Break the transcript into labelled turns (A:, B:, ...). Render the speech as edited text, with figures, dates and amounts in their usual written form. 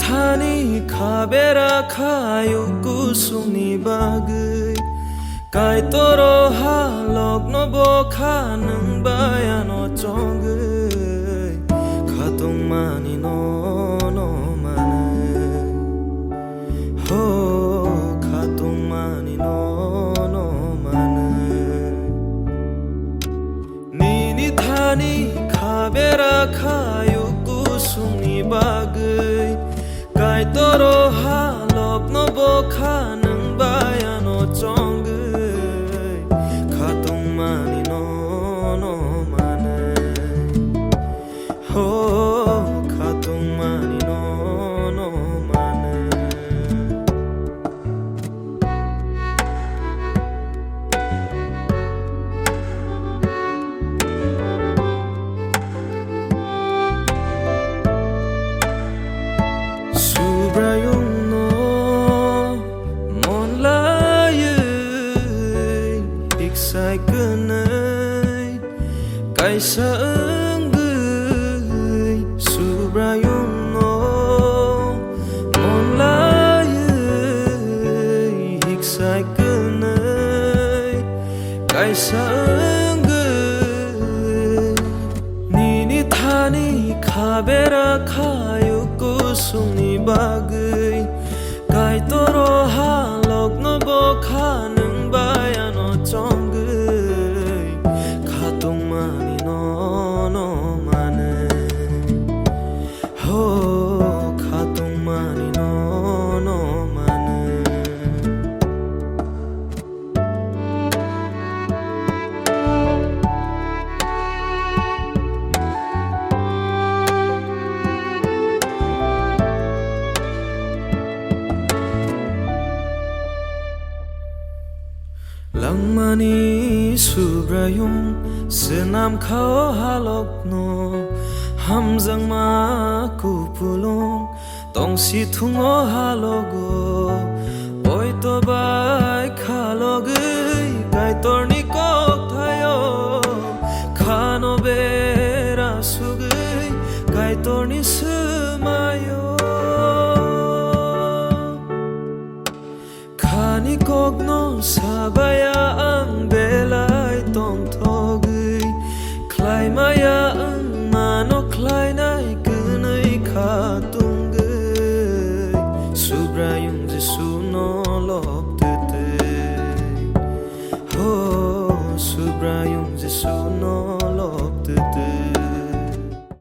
A: thani khabera khayuku suni bagai kai toro halok no bo khanang bayano chongai khatung mani no no mane ho khatung mani no no mane ni thani khabera khayuku suni bagai kai toro halok no bo khanang bayano chongai khatung mani no no mane ho khatung mani no no mane Subrayung no mon laye iksai kenai kai saenggai Subrayung no mon laye iksai kenai kai saenggai ni thani khabera khayuku suni bagai kai toro halok no bo khanang bayano chongai khatung mani no no mane ho khatung mani no no mane Langmani Subrayung senam khao halok no hamjang ma kupulong tong si thungo halogo oi to bai khalogai kai torni kok thayo khano bera sugai kai torni sumayo khani kokno sabaya ang belai tong thogai klai maya ang mano klai nai kunai khatung gai Subrayung jesu no lop tete ho Subrayung jesu no lop tete